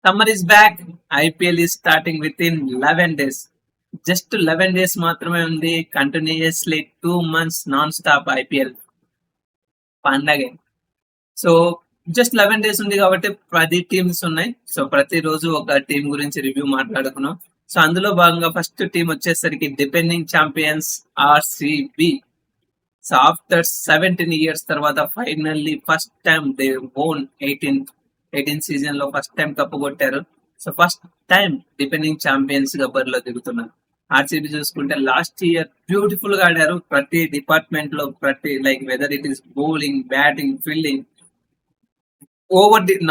Summer is back. IPL is starting within 11 days. Just 11 days మాత్రమే ఉంది. Continuously 2 months non stop IPL పండగే. So just 11 days ఉంది కాబట్టి 10 teams ఉన్నాయి. So ప్రతిరోజు ఒక టీం గురించి రివ్యూ మాట్లాడుకున్నాం. సో అందులో భాగంగా ఫస్ట్ టీం వచ్చేసరికి depending champions RCB. So after 17 years తర్వాత finally first time they own 18 season లో ఫస్ట్ టైం కప్పు కొట్టారు. So first time depending champions గా బరిలో దిగుతున్నారు. ఆర్సీబీ చూసుకుంటే లాస్ట్ ఇయర్ బ్యూటిఫుల్ గా ఆడారు. ప్రతి డిపార్ట్మెంట్ లో ప్రతి like weather it is bowling, batting, fielding,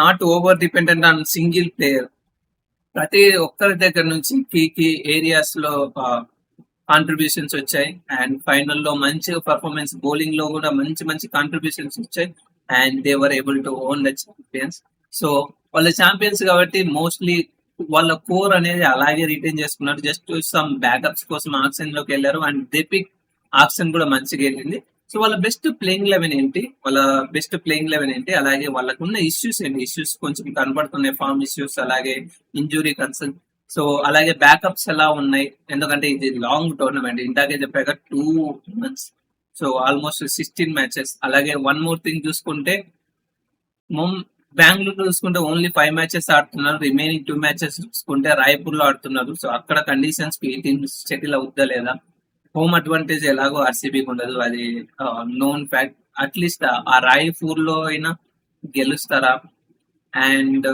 not over dependent on single player. ప్రతి ఒక్కరి దగ్గర నుంచి కీ ఏరియాస్ లో కాంట్రిబ్యూషన్స్ వచ్చాయి. అండ్ ఫైనల్ లో మంచి పర్ఫార్మెన్స్, బౌలింగ్ లో కూడా మంచి మంచి కాంట్రిబ్యూషన్స్ వచ్చాయి. And they were able to own the champions. So వాళ్ళ ఛాంపియన్స్ కాబట్టి మోస్ట్లీ వాళ్ళ కోర్ అనేది అలాగే రిటైన్ చేసుకున్నారు. జస్ట్ సమ్ బ్యాకప్స్ కోసం ఆక్షన్ లోకి వెళ్ళారు. అండ్ దెపిక్ ఆక్షన్ కూడా మంచిగా వెళ్ళింది. సో వాళ్ళ బెస్ట్ ప్లేయింగ్ లెవెన్ ఏంటి, అలాగే వాళ్ళకున్న ఇష్యూస్ ఏంటి, ఇష్యూస్ కొంచెం కనబడుతున్నాయి, ఫార్మ్ ఇష్యూస్, అలాగే ఇంజురీ కన్సర్న్. సో అలాగే బ్యాకప్స్ ఎలా ఉన్నాయి, ఎందుకంటే ఇది లాంగ్ టోర్నమెంట్, ఇందాకే చెప్పాక 2 months. So almost 16 matches. అలాగే వన్ మోర్ థింగ్ చూసుకుంటే బెంగళూరు చూసుకుంటే ఓన్లీ 5 మ్యాచెస్ ఆడుతున్నారు. రిమైనింగ్ 2 మ్యాచెస్ చూసుకుంటే రాయపూర్ లో ఆడుతున్నారు. సో అక్కడ కండిషన్స్ కి టీమ్స్ సెటిల్ అవుద్దా లేదా, హోమ్ అడ్వాంటేజ్ ఎలాగో ఆర్సీబీకి ఉండదు, అది నోన్ ఫ్యాక్ట్. అట్లీస్ట్ ఆ రాయపూర్ లో అయినా గెలుస్తారా? అండ్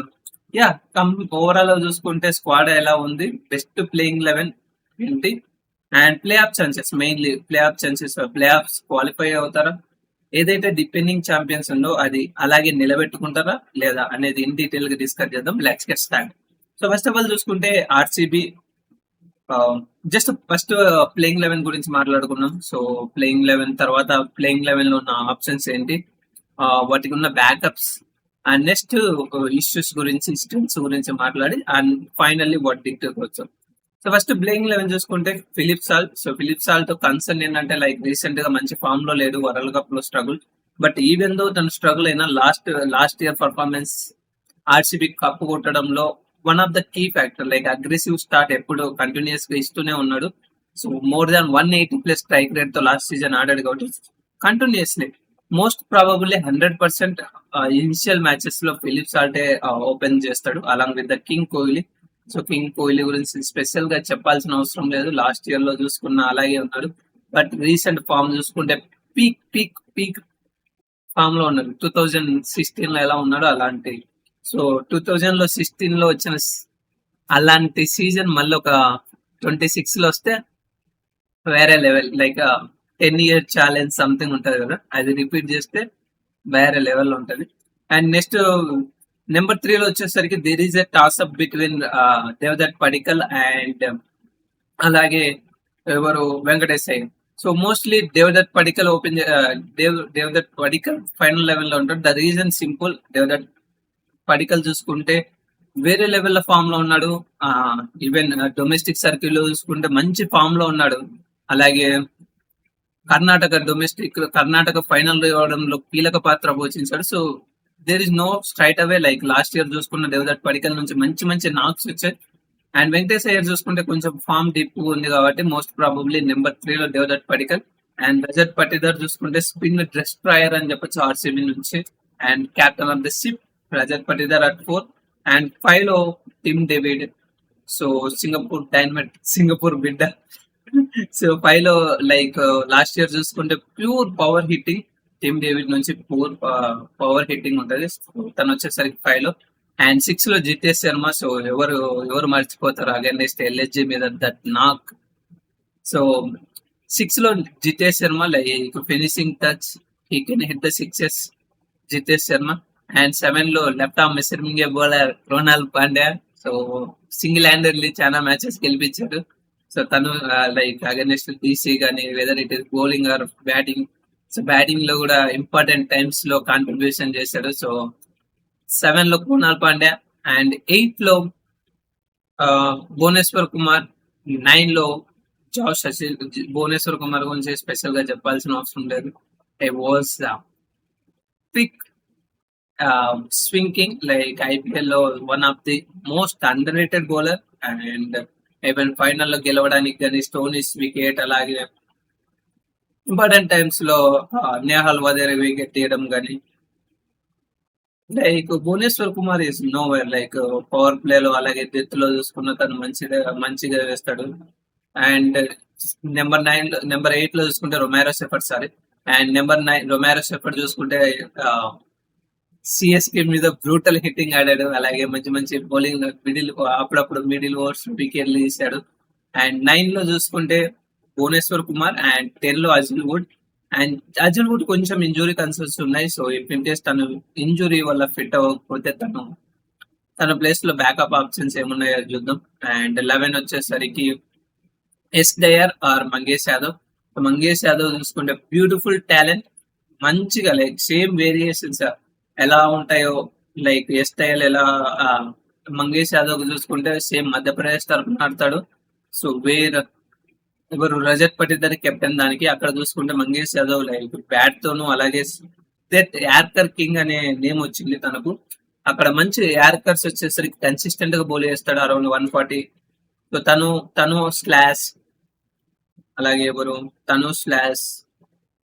యా, ఓవరాల్ చూసుకుంటే స్క్వాడ్ ఎలా ఉంది, బెస్ట్ ప్లేయింగ్ లెవెన్ ఏంటి, and play of chances, mainly play offs qualify అవుతారా, ఏదైతే డిపెండింగ్ ఛాంపియన్స్ ఉందో అది అలాగే నిలబెట్టుకుంటారా లేదా అనేది ఇన్ డీటెయిల్ గా డిస్కస్ చేద్దాం. Let's get start. So first of all చూసుకుంటే RCB just first playing eleven గురించి మాట్లాడుకున్నాం. సో ప్లేయింగ్ లెవెన్ తర్వాత ప్లేయింగ్ లెవెన్ లో ఉన్న ఆప్షన్స్ ఏంటి, వాటికి ఉన్న బ్యాకప్స్, అండ్ నెక్స్ట్ ఇష్యూస్ గురించి, స్ట్రెంగ్స్ గురించి మాట్లాడి, అండ్ ఫైనల్లీ వాట్ డిక్టేట్ వచ్చాం. సో ఫస్ట్ ప్లేయింగ్ లెవెన్ చూసుకుంటే Philip Salt. So Philip Salt concern ఏంటంటే లైక్ రీసెంట్ గా మంచి ఫామ్ లో లేదు, వరల్డ్ కప్ లో స్ట్రగుల్. బట్ ఈవెన్ దో తను స్ట్రగుల్ అయినా last year performance RCB cup కొట్టడంలో one of the key factor. Like aggressive start ఎప్పుడు కంటిన్యూస్ గా ఇస్తూనే ఉన్నాడు. So more than 180+ strike rate తో లాస్ట్ సీజన్ ఆడాడు కాబట్టి continuously most probably 100% initial matches లో ఫిలిప్ సాల్టే ఓపెన్ చేస్తాడు along with the king Kohli. So king Kohli గురించి స్పెషల్ గా చెప్పాల్సిన అవసరం లేదు, లాస్ట్ ఇయర్ లో చూసుకున్న అలాగే ఉన్నాడు. బట్ రీసెంట్ ఫామ్ చూసుకుంటే పీక్ పీక్ పీక్ ఫామ్ లో ఉన్నాడు. 2016 లో ఎలా ఉన్నాడో అలాంటి. సో 2016 లో వచ్చిన అలాంటి సీజన్ మళ్ళీ ఒక 26 లో వస్తే వేరే level. Like 10 year challenge something ఉంటది కదా, అది రిపీట్ చేస్తే వేరే లెవెల్ ఉంటది. అండ్ నెక్స్ట్ నెంబర్ 3 లో వచ్చేసరికి there is a toss up between Devdutt Padikkal and అలాగే ఎవరు Venkatesh Iyer. So mostly Devdutt Padikkal Devdutt Padikkal final level లో ఉంటాడు. The reason simple, Devdutt Padikkal చూసుకుంటే వేరే లెవెల్ లో ఫామ్ లో ఉన్నాడు. ఈవెన్ డొమెస్టిక్ సర్కిల్ లో చూసుకుంటే మంచి ఫామ్ లో ఉన్నాడు. అలాగే కర్ణాటక ఫైనల్ ఇవ్వడంలో కీలక పాత్ర పోషించాడు. So there is no straight away like last year చూసుకున్న దేవదత్ పడికల్ నుంచి మంచి మంచి నాక్స్ వచ్చాయి. అండ్ వెంకటేష్ అయ్యర్ చూసుకుంటే కొంచెం ఫామ్ డిప్ ఉంది కాబట్టి మోస్ట్ ప్రాబబ్లీ నెంబర్ 3 లో దేవదత్ పడికల్. అండ్ రజత్ పటిదార్ చూసుకుంటే స్పిన్ డిస్ట్రాయర్ అని చెప్పొచ్చు ఆర్సీబీ నుంచి, and captain of the ship Rajat Patidar at 4. And 5 లో టిమ్ డేవిడ్. సో సింగపూర్ బిడ్డ. సో 5 లో లైక్ లాస్ట్ ఇయర్ చూసుకుంటే pure power hitting, Tim David నుంచి ప్యూర్ పవర్ హిట్టింగ్ ఉంటది. తను వచ్చేసరికి 5 లో. అండ్ 6 లో జితేష్ శర్మ. సో ఎవరు మర్చిపోతారు అగైన్స్ ఎల్ఎస్జీ మీద దట్ నాక్. సో 6 లో Jitesh Sharma, like finishing touch, he can hit the sixes, Jitesh Sharma. And 7 లో left arm missing bowler Krunal Pandya. So single handedly చాలా మ్యాచెస్ గెలిపించాడు. సో తను లైక్ అగైన్స్ డీసీ కానీ whether it is bowling or batting, so batting లో కూడా important times లో contribution చేశాడు. So 7 లో క్రోనాల్ పాండ్యా. అండ్ 8 లో భువనేశ్వర్ కుమార్. 9 లో జాష్ హసిల్. భువనేశ్వర్ కుమార్ గురించి స్పెషల్ గా చెప్పాల్సిన అవసరం లేదు, I was pick swing king, like IPL లో one of the most underrated bowler. And even final లో గెలవడానికి కానీ స్టోనిస్ వికెట్, అలాగే ఇంపార్టెంట్ టైమ్స్ లో నేహాల్ వదేరే వికెట్ తీయడం కానీ, like Bhuvneshwar Kumar is nowhere. Like power play లో అలాగే డెత్ లో చూసుకున్న తను మంచిగా వేస్తాడు. అండ్ నెంబర్ 8 లో చూసుకుంటే Romario Shepherd, sorry, and number 9 Romario Shepherd చూసుకుంటే సిఎస్కే మీద బ్రూటల్ హిట్టింగ్ ఆడాడు. అలాగే మంచి మంచి బౌలింగ్, అప్పుడప్పుడు మిడిల్ ఓవర్స్ వికెట్లు తీశాడు. అండ్ 9 లో చూసుకుంటే భువనేశ్వర్ కుమార్, అండ్ 10 లో అజిల్ వుడ్. అండ్ అజిల్ వుడ్ కొంచెం ఇంజురీ కన్సర్న్స్ ఉన్నాయి. సో ఇఫ్ ఇన్ కేస్ తను ఇంజురీ వల్ల ఫిట్ అవ్వకపోతే తన ప్లేస్ లో బ్యాకప్ ఆప్షన్స్ ఏమున్నాయో చూద్దాం. అండ్ 11 వచ్చేసరికి ఎస్ డయర్ ఆర్ మంగేష్ యాదవ్. మంగేష్ యాదవ్ చూసుకుంటే బ్యూటిఫుల్ టాలెంట్, మంచిగా లైక్ సేమ్ వేరియేషన్స్ ఎలా ఉంటాయో, లైక్ ఎస్ డయర్ ఎలా మంగేష్ యాదవ్ చూసుకుంటే సేమ్ మధ్యప్రదేశ్ తరఫున ఆడతాడు. సో ఎవరు రజత్ పటిదార్ కెప్టెన్ దానికి. అక్కడ చూసుకుంటే మంగేష్ యాదవ్ లైక్ బ్యాట్ తోను, అలాగే యార్కర్ కింగ్ అనే నేమ్ వచ్చింది తనకు. అక్కడ మంచి యార్కర్స్ వచ్చేసరికి కన్సిస్టెంట్ గా బౌల్ చేస్తాడు, అరౌండ్ 140. సో తను స్లాష్, అలాగే ఎవరు తను స్లాష్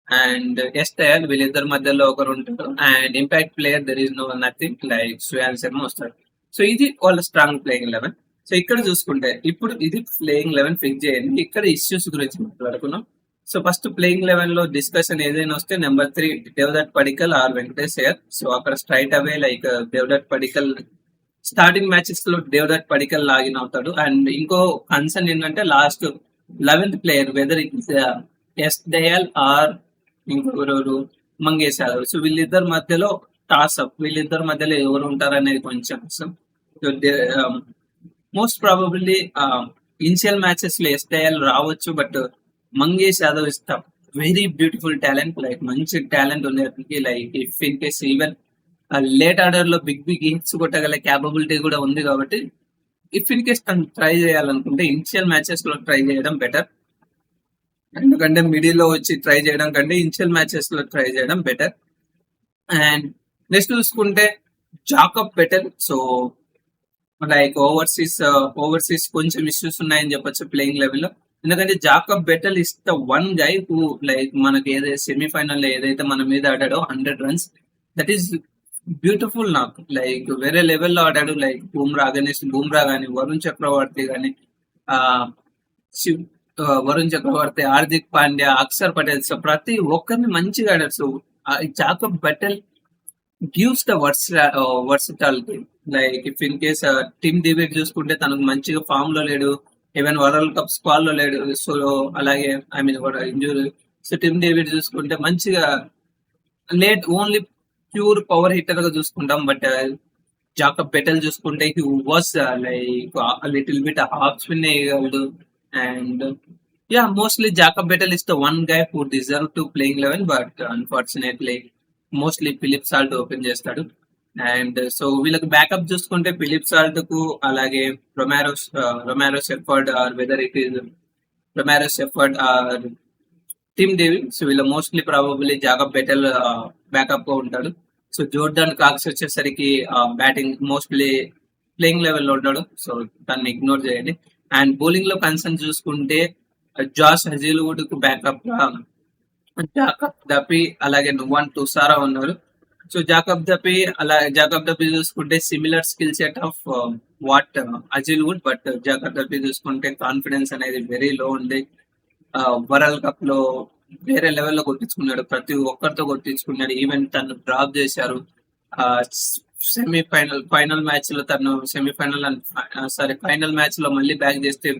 అండ్ ఎస్ టయర్, వీళ్ళిద్దరి మధ్యలో ఒకరు ఉంటారు. And impact player there is no nothing, like Shreyan Sharma వస్తాడు. సో ఇది వాళ్ళ స్ట్రాంగ్ ప్లేయింగ్ 11. సో ఇక్కడ చూసుకుంటే ఇప్పుడు ఇది ప్లేయింగ్ 11 ఫిక్స్ చేయండి. ఇక్కడ ఇష్యూస్ గురించి మాట్లాడుకున్నాం. సో ఫస్ట్ ప్లేయింగ్ 11 లో డిస్కషన్ ఏదైనా వస్తే number 3 Devdutt Padikkal or Venkatesh Iyer. So అక్కడ straight away like Devdutt Padikkal starting matches లో దేవదత్ పడికల్ లాగిన్ అవుతాడు. అండ్ ఇంకో కన్సర్న్ ఏంటంటే last 11th player whether it's ఎస్ దయాల్ ఆర్ ఇంకొకరు మంగేష్ యాదవ్. సో వీళ్ళిద్దరి మధ్యలో టాస్ అప్, వీళ్ళిద్దరి మధ్యలో ఎవరు ఉంటారు అనేది కొంచెం మోస్ట్ ప్రాబబ్లీ ఇనిషియల్ మ్యాచెస్ లో ఎస్ఐఎల్ రావచ్చు. But Mangesh Yadav is the very beautiful talent, like మంచి టాలెంట్ ఉంది. Like if in case even late order లో బిగ్ హిట్స్ కొట్టగల క్యాపబిలిటీ కూడా ఉంది. కాబట్టి ఇఫ్ ఇన్ కేస్ తను ట్రై చేయాలనుకుంటే ఇనిషియల్ మ్యాచెస్ లో ట్రై చేయడం బెటర్. ఎందుకంటే మిడిల్ లో వచ్చి ట్రై చేయడం కంటే ఇనిషియల్ మ్యాచెస్ లో ట్రై చేయడం బెటర్. అండ్ నెక్స్ట్ చూసుకుంటే Jacob Bethell. So like overseas కొంచెం ఇష్యూస్ ఉన్నాయని చెప్పొచ్చు ప్లేయింగ్ లెవెల్ లో. ఎందుకంటే Jacob Bethell is the one guy who like మనకి ఏదైతే సెమీఫైనల్ లో ఏదైతే మన మీద ఆడాడో 100 runs, దట్ ఈస్ బ్యూటిఫుల్. నాకు లైక్ వేరే లెవెల్లో ఆడాడు. లైక్ బూమ్రా కానీ, వరుణ్ చక్రవర్తి, హార్దిక్ పాండ్యా, అక్షర్ పటేల్, సో ప్రతి ఒక్కరిని మంచిగా ఆడారు. So Jacob బెటల్ gives the versatility. Like if in case team David చూసుకుంటే తనకు మంచిగా ఫామ్ లో లేడు, ఈవెన్ వరల్డ్ కప్ స్క్వాడ్ లో లేడు. సో అలాగే ఇంజూరీ. సో టీమ్ డేవిడ్ చూసుకుంటే మంచిగా late only pure power hitter గా చూసుకుంటాం. బట్ జాకబ్ బెటల్ చూసుకుంటే he was like little bit half spin వేయగలడు. And mostly Jacob Bethell is the one guy who deserve to playing 11, but unfortunately mostly Philip Salt open చేస్తాడు. And so వీళ్ళకి backup చూసుకుంటే Philip Salt కు, అలాగే Romario Shepherd or whether it is Romario Shepherd or Tim David. So వీళ్ళ mostly probably Jacob Bethell backup గా ఉంటాడు. So Jordan Cox వచ్చేసరికి batting mostly playing లెవెల్లో ఉంటాడు. సో దాన్ని ఇగ్నోర్ చేయండి. అండ్ బౌలింగ్ లో కన్సర్న్ చూసుకుంటే జాష్ హజీల్వుడ్ కు బ్యాకప్ గా జాకబ్ దపి, అలాగే నువాన్ తుసారా ఉన్నారు. సో జాకబ్ దపి చూసుకుంటే similar skill set of what Hazlewood, but Jacob Duffy చూసుకుంటే కాన్ఫిడెన్స్ అనేది వెరీ లో ఉంది. వరల్డ్ కప్ లో వేరే లెవెల్లో కొట్టించుకున్నాడు, ప్రతి ఒక్కరితో కొట్టించుకున్నాడు. ఈవెన్ తను డ్రాప్ చేశారు ఫైనల్ మ్యాచ్ లో. తను ఫైనల్ మ్యాచ్ లో మళ్ళీ బ్యాక్ చేస్తే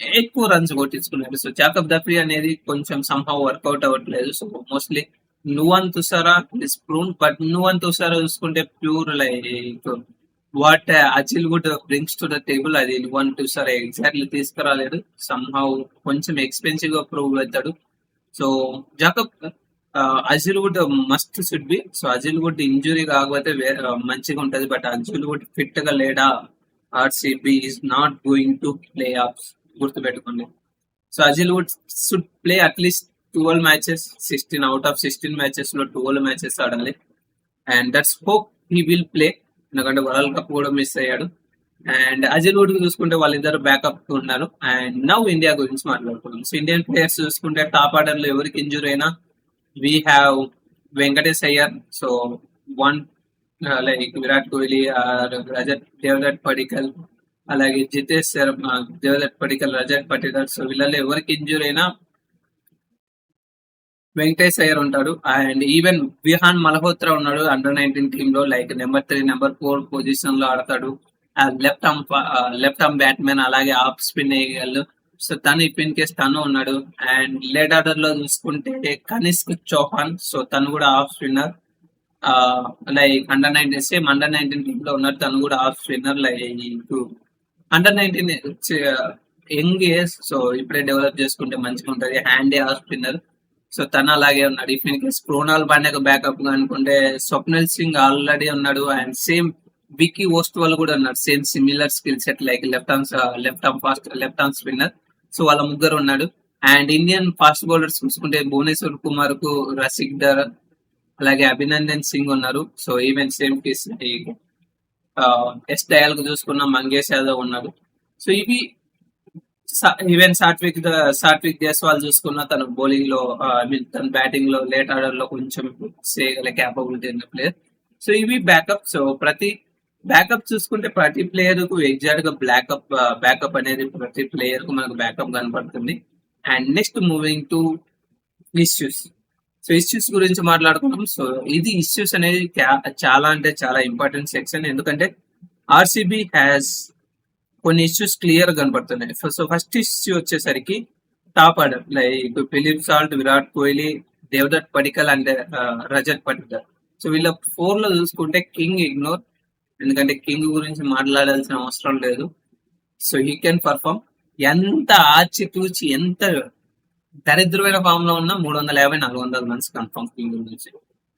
ఎక్కువ రన్స్ కొట్టించుకున్నాడు. సో జాకబ్ దఫీ అనేది కొంచెం సంహౌ వర్కౌట్ అవ్వట్లేదు. So mostly Nuwan Thushara is prone, but Nuwan Thushara చూసుకుంటే pure like what Hazlewood brings to the table, అది నువాన్ తుసారా ఎగ్జాక్ట్లీ తీసుకురాలేదు. సంహౌ కొంచెం ఎక్స్పెన్సివ్ గా ప్రూవ్ అవుతాడు. So Jacob Hazlewood must should be. So Hazlewood injury కాకపోతే మంచిగా ఉంటది. బట్ అజిల్వుడ్ ఫిట్ గా లేడా RCB is not going to playoffs, గుర్తుపెట్టుకోండి. So Hazlewood should play at least 12 matches, 16 out of 16 matches లో 12 మ్యాచెస్ ఆడాలి. And that's hope he will play, ఎందుకంటే world cup కూడా మిస్ అయ్యాడు. అండ్ అజిల్ వుడ్ చూసుకుంటే వాళ్ళిద్దరు బ్యాకప్ ఉన్నారు. అండ్ నవ్ ఇండియా గురించి మాట్లాడుకున్నాం. సో ఇండియన్ ప్లేయర్స్ చూసుకుంటే టాప్ ఆర్డర్ లో ఎవరికి ఇంజురీ అయినా we have Venkatesh Iyer. So one like Virat Kohli, Rajat Devdutt Padikkal, అలాగే జితేష్ శర్మ, దేవదత్ పడికల్, రజత్ పటిదార్. సో వీళ్ళలో ఎవరికి ఇంజురీ అయినా వెంకటేష్ అయ్యర్ ఉంటాడు. అండ్ ఈవెన్ విహాన్ మల్హోత్రా ఉన్నాడు అండర్-19 టీమ్ లో, లైక్ నెంబర్ 3, నెంబర్ 4 పొజిషన్ లో ఆడతాడు. లెఫ్ట్ ఆర్మ్ బ్యాట్మెన్, అలాగే ఆఫ్ స్పిన్ వేయగలడు. సో తను ఇఫ్ ఇన్ కేస్ తను ఉన్నాడు. అండ్ లేట్ ఆర్డర్ లో చూసుకుంటే కనిష్క్ చౌహాన్, సో తను కూడా off spinner. Like under-19 team లో ఉన్నారు, తను కూడా off spinner. Like under-19 young age, so ఇప్పుడే డెవలప్ చేసుకుంటే మంచిగా ఉంటది. హ్యాండీ ఆఫ్ స్పిన్నర్, సో తను అలాగే ఉన్నాడు. ఇఫ్ ఇన్ కేస్ క్రోనాల్ పాండ్యాకు బ్యాకప్ గా అనుకుంటే స్వప్నిల్ సింగ్ ఆల్రెడీ ఉన్నాడు. అండ్ సేమ్ వికీ ఓస్ట్వాల్ కూడా ఉన్నాడు, same similar skill set, like left arm spinner. So వాళ్ళ ముగ్గురు ఉన్నాడు. అండ్ ఇండియన్ ఫాస్ట్ బౌలర్స్ చూసుకుంటే భువనేశ్వర్ కుమార్ కు రసిక్ దర్, అలాగే అభినందన్ సింగ్ ఉన్నారు. So even same case S Dayal కు చూసుకున్న మంగేష్ యాదవ్ ఉన్నాడు. సో ఇవి ఈవెన్ సాత్విక్ జైస్వాల్ చూసుకున్న తన బౌలింగ్ లో, ఐ మీన్ తన బ్యాటింగ్ లో లేట్ ఆర్డర్ లో కొంచెం చేయగల క్యాపబిలిటీ ఉన్న ప్లేయర్. సో ఇవి బ్యాకప్. సో ప్రతి బ్యాకప్ చూసుకుంటే ప్రతి ప్లేయర్ కు ఎగ్జాక్ట్ గా బ్యాకప్ అనేది ప్రతి ప్లేయర్ కు మనకు బ్యాకప్ కనపడుతుంది. And next moving to issues. So issues గురించి మాట్లాడుకున్నాం. సో ఇది ఇష్యూస్ అనేది చాలా అంటే చాలా ఇంపార్టెంట్ సెక్షన్, ఎందుకంటే ఆర్సీబీ హ్యాస్ కొన్ని ఇష్యూస్ క్లియర్ కనపడుతున్నాయి. సో ఫస్ట్ ఇష్యూ వచ్చేసరికి top order, like Philip Salt, Virat Kohli, Devdutt Padikkal and Rajat Patidar. So వీళ్ళ 4 లో చూసుకుంటే కింగ్ ఇగ్నోర్, ఎందుకంటే కింగ్ గురించి మాట్లాడాల్సిన అవసరం లేదు. So he can perform. ఎంత ఆచితూచి ఎంత దరిద్రమైన ఫామ్ లో ఉన్న 350-400 రన్స్ కన్ఫర్మ్ కింగ్ గురించి.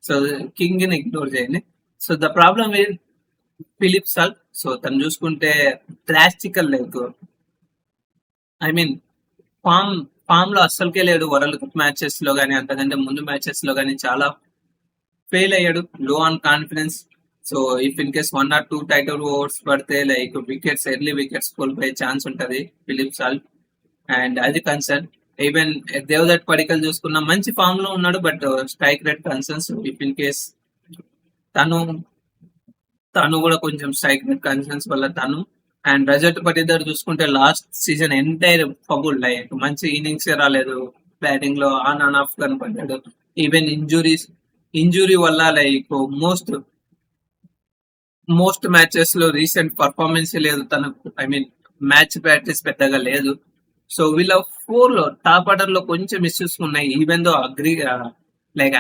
సో కింగ్ ని ఇగ్నోర్ చేయండి. So the problem is Philip Salt. So తను చూసుకుంటే drastical, like I mean form లో అస్సలకే లేడు. వరల్డ్ కప్ మ్యాచెస్ లో గానీ, అంతకంటే ముందు మ్యాచెస్ లో గానీ చాలా ఫెయిల్ అయ్యాడు. లో on confidence. So if in case 1 or 2 title overs పడితే లైక్ ఎర్లీ వికెట్స్ కోల్పోయే ఛాన్స్ ఉంటది ఫిలిప్ సాల్ట్. అండ్ అది కన్సర్న్. ఈవెన్ దేవదత్ పడికల్ చూసుకున్న మంచి ఫామ్ లో ఉన్నాడు, but strike rate concerns. If in case తను కూడా కొంచెం స్ట్రైక్ రేట్ కన్సర్న్స్ వల్ల తను. అండ్ రజత్ పటిదార్ చూసుకుంటే లాస్ట్ సీజన్ ఎంటైర్ ఫబుల్, లైక్ మంచి ఇన్నింగ్స్ రాలేదు, బ్యాటింగ్ లో ఆన్ అండ్ ఆఫ్ కనపడ్డాడు. ఈవెన్ ఇంజురీ వల్ల లైక్ మోస్ట్ మ్యాచెస్ లో రీసెంట్ పర్ఫార్మెన్స్ లేదు తనకు. ఐ మీన్ మ్యాచ్ ప్రాక్టీస్ పెద్దగా లేదు. సో వీళ్ళ 4 లో టాప్ ఆర్డర్ లో కొంచెం ఇష్యూస్ ఉన్నాయి. ఈవెన్ దో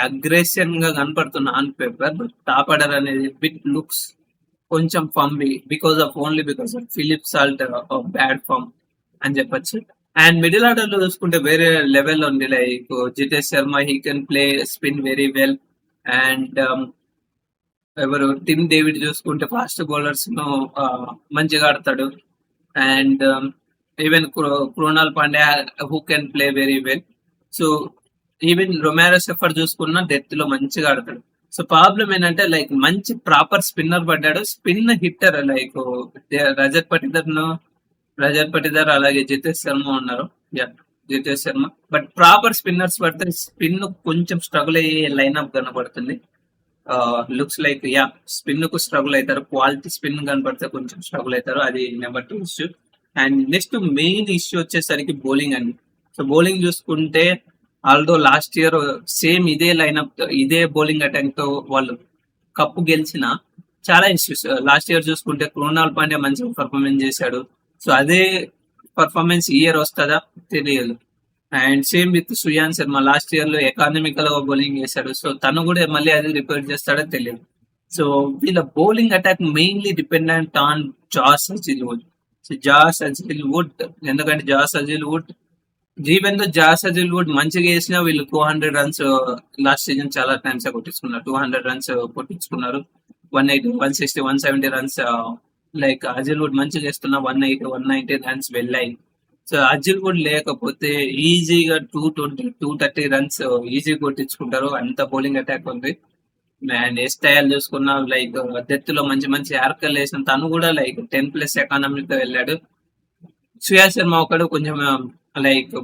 అగ్రెషన్ గా కనపడుతున్న ఆన్ పేపర్, టాప్ ఆర్డర్ అనేది బిట్ లుక్స్ కొంచెం ఫంబీ because of Philip Salt bad form అని చెప్పొచ్చు. అండ్ మిడిల్ ఆర్డర్ లో చూసుకుంటే వేరే లెవెల్ ఉంది, like Jitesh Sharma, he can play spin very well. And ఎవరు టిమ్ డేవిడ్ చూసుకుంటే ఫాస్ట్ బౌలర్స్ ను మంచిగా ఆడతాడు. And even Krunal Pandya who can play very well. So even Romario Shepherd చూసుకున్న డెత్ లో మంచిగా ఆడతాడు. సో ప్రాబ్లం ఏంటంటే లైక్ మంచి ప్రాపర్ స్పిన్నర్ పడ్డాడు, spin hitter, like Rajat Patidar అలాగే జితేష్ శర్మ ఉన్నారు. Jitesh Sharma but proper spinners పడితే స్పిన్ కొంచెం స్ట్రగుల్ అయ్యే లైన్అప్ కనబడుతుంది. లుక్స్ లైక్ స్పిన్ కు స్ట్రగుల్ అవుతారు, క్వాలిటీ స్పిన్ కనబడితే కొంచెం స్ట్రగుల్ అవుతారు. అది number 2 issue. And next main issue వచ్చేసరికి బౌలింగ్ అండి. సో బౌలింగ్ చూసుకుంటే ఆల్దో లాస్ట్ ఇయర్ సేమ్ ఇదే లైన్అప్, ఇదే బౌలింగ్ అటాక్ తో వాళ్ళు కప్పు గెలిచిన చాలా ఇష్యూస్. లాస్ట్ ఇయర్ చూసుకుంటే క్రోనాల్ పాండ్యా మంచిగా పర్ఫార్మెన్స్ చేశాడు. సో అదే పర్ఫార్మెన్స్ ఈ ఇయర్ వస్తుందా తెలియదు. And same with Suyash Sharma, last year లో ఎకానమికల్ గా బౌలింగ్ చేశాడు. సో తను కూడా మళ్ళీ అది రిపేర్ చేస్తాడో తెలియదు. సో వీళ్ళ bowling attack mainly dependent on Josh Hazlewood. So Josh Hazlewood, ఎందుకంటే జాస్ హజిల్వుడ్ మంచిగా వేసినా వీళ్ళు 200 రన్స్ లాస్ట్ సీజన్ చాలా టైమ్స్ కొట్టించుకున్నారు. 200 రన్స్ కొట్టించుకున్నారు. 180, 160, 170 రన్స్. లైక్ హజిల్వుడ్ మంచిగా వేస్తున్నా 180, 190 రన్స్ వెళ్ళాయి. సో హజిల్వుడ్ లేకపోతే ఈజీగా 220, 230 రన్స్ ఈజీ కొట్టించుకుంటారు. అంత బౌలింగ్ అటాక్ ఉంది. అండ్ హెయిర్ స్టైల్ చూసుకున్నా లైక్ డెత్ లో మంచి మంచి యార్కల్ వేసిన తను కూడా లైక్ 10+ ఎకానమీతో వెళ్ళాడు. శ్రేయా శర్మ ఒకడు కొంచెం లైక్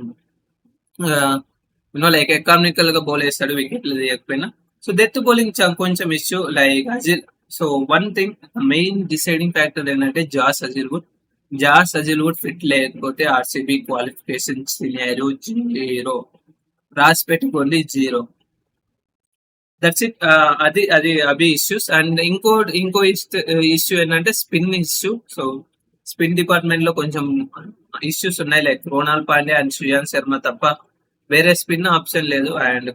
లైక్ ఎకానమికల్ గా బౌల్ వేస్తాడు వికెట్లు తీయకపోయినా. సో డెత్ బౌలింగ్ కొంచెం ఇష్యూ లైక్ అజిల్. So one thing main deciding factor ఏంటంటే జాస్ అజిల్వుడ్ ఫిట్ లేకపోతే ఆర్సీబీ క్వాలిఫికేషన్ సినారియో 0. రాసి పెట్టుకోండి 0. That's it. అది అది అవి ఇష్యూస్. అండ్ ఇంకో ఇష్యూ ఏంటంటే spin issue. So spin department లో కొంచెం ఇష్యూస్ ఉన్నాయి. లైక్ కృణాల్ పాండ్యా అండ్ శ్రేయాన్ శర్మ తప్ప వేరే స్పిన్ ఆప్షన్ లేదు. అండ్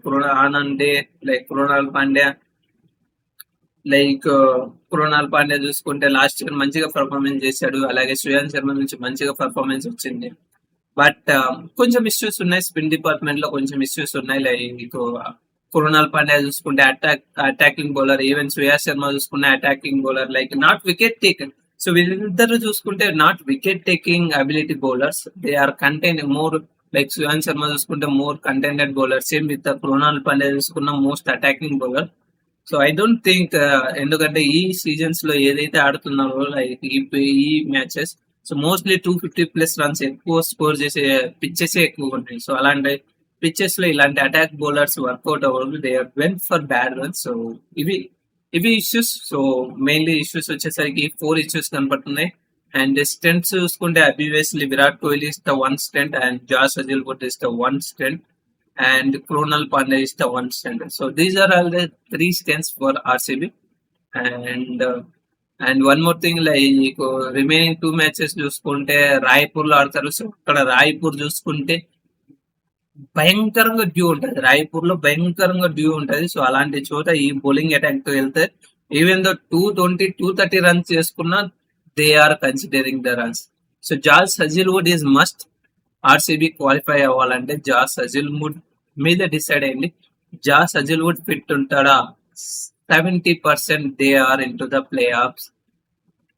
ఆనందే లైక్ కృణాల్ పాండ్యా చూసుకుంటే లాస్ట్ ఇయర్ మంచిగా పర్ఫార్మెన్స్ చేశాడు. అలాగే శ్రేయాన్ శర్మ నుంచి మంచిగా పర్ఫార్మెన్స్ వచ్చింది. బట్ కొంచెం ఇష్యూస్ ఉన్నాయి స్పిన్ డిపార్ట్మెంట్ లో, కొంచెం ఇష్యూస్ ఉన్నాయి. లైక్ కృణాల్ పాండ్యా చూసుకుంటే attacking bowler, even Shreya Sharma చూసుకుంటే attacking bowler, like not wicket taking. So వీళ్ళిద్దరు చూసుకుంటే not wicket taking ability bowlers, they are contain more. Like Shreyan Sharma చూసుకుంటే more contented bowler, same with Krunal Pandya చూసుకున్న most attacking bowler. So I don't think, ఎందుకంటే ఈ seasons లో ఏదైతే ఆడుతున్నారో లైక్ ఈ మ్యాచెస్, సో మోస్ట్లీ 250+ రన్స్ ఎక్కువ స్కోర్ చేసే పిచ్చెస్ ఎక్కువ ఉంటాయి. సో అలాంటి పిచ్చెస్ లో ఇలాంటి అటాక్ బౌలర్స్ వర్కౌట్ అవ్వదు, they are went for bad runs. So ఇవి ఇష్యూస్. సో మెయిన్లీ ఇష్యూస్ వచ్చేసరికి 4 ఇష్యూస్ కనపడుతున్నాయి. అండ్ స్ట్రెంట్స్ చూసుకుంటే obviously Virat Kohli is the 1 strength, and Josh Hazlewood is the 1 strength, and Kronal Pandya is the 1 strength. So these are all the 3 strengths for RCB. And one more thing, like remaining 2 matches చూసుకుంటే రాయ్పూర్ లో ఆడతారు. So అక్కడ రాయ్పూర్ చూసుకుంటే భయంకరంగా due ఉంటది, రాయ్పూర్ లో భయంకరంగా due ఉంటది. సో అలాంటి చోట ఈ బౌలింగ్ అటాక్ తో వెళ్తే ఈవెన్ దో 220-230 రన్స్ చేసుకున్నా they are considering the runs. So Josh Hazlewood is must. RCB qualify అవ్వాలంటే జాస్ హజిల్వుడ్ మీద డిసైడ్ అయ్యింది. జాస్ హజిల్వుడ్ ఫిట్ ఉంటాడా? 70% they are into the playoffs.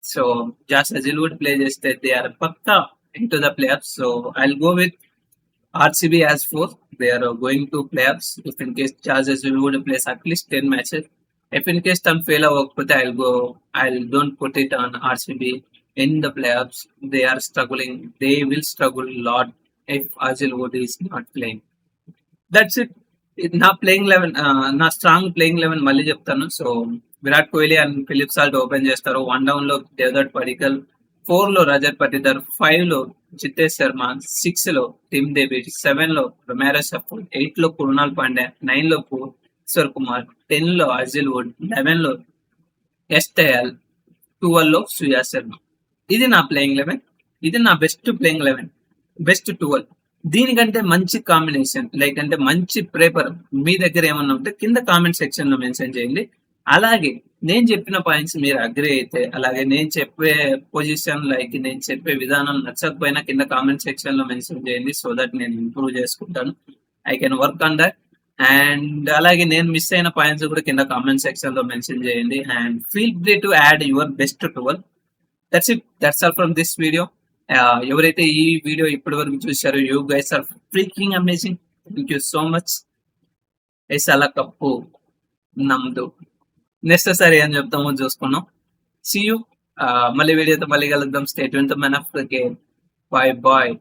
So Josh Hazlewood play చేస్తే they are పక్కా into the playoffs. So I will go with RCB as 4. They are going to playoffs. If in case Josh Hazlewood plays at least 10 matches. If in case some fail avvakapothe, I'll don't put it on RCB in the playoffs. They are struggling. They will struggle a lot if Hazlewood is not playing. That's it. నా playing 11, నా strong playing 11 మళ్ళీ చెప్తాను. So Virat Kohli and Philip Salt open చేస్తారు. 1 down లో దేవదత్ పడికల్, 4 లో రజత్ పటిదార్, 5 లో జితేష్ శర్మ, 6 లో Tim David, 7 లో రొమారో షఫ్ఫుల్, 8 లో కృణాల్ పాండ్యా, 9 లో భువనేశ్వర్ కుమార్, 10 లో హజిల్వుడ్, 11 లో ఎస్టైల్, 12 లో శ్రేయా శర్మ. ఇది నా ప్లేయింగ్ 11. ఇది నా బెస్ట్ ప్లేయింగ్ 11, బెస్ట్ 12. దీనికంటే మంచి కాంబినేషన్ లైక్ అంటే మంచి పేపర్ మీ దగ్గర ఏమన్నా ఉంటే కింద కామెంట్ సెక్షన్ లో మెన్షన్ చేయండి. అలాగే నేను చెప్పిన పాయింట్స్ మీరు అగ్రి అయితే, అలాగే నేను చెప్పే పొజిషన్ లైక్ నేను చెప్పే విధానం నచ్చకపోయినా కింద కామెంట్ సెక్షన్ లో మెన్షన్ చేయండి. సో దట్ నేను ఇంప్రూవ్ చేసుకుంటాను. I can work on that. And అలాగే నేను మిస్ అయిన పాయింట్స్ కూడా కింద కామెంట్ సెక్షన్ లో మెన్షన్ చేయండి. And feel free to add your best 12. That's it. That's all from this video. ఎవరైతే ఈ వీడియో ఇప్పటి వరకు చూశారో, you guys are freaking amazing. Thank you so much. ఐసాల కప్పు నమ్దు. నెక్స్ట్ సారి ఏం చెప్తామో చూసుకున్నాం. See you. మళ్ళీ వీడియోతో మళ్ళీ కలుద్దాం. Stay tune to man of the game. Bye bye.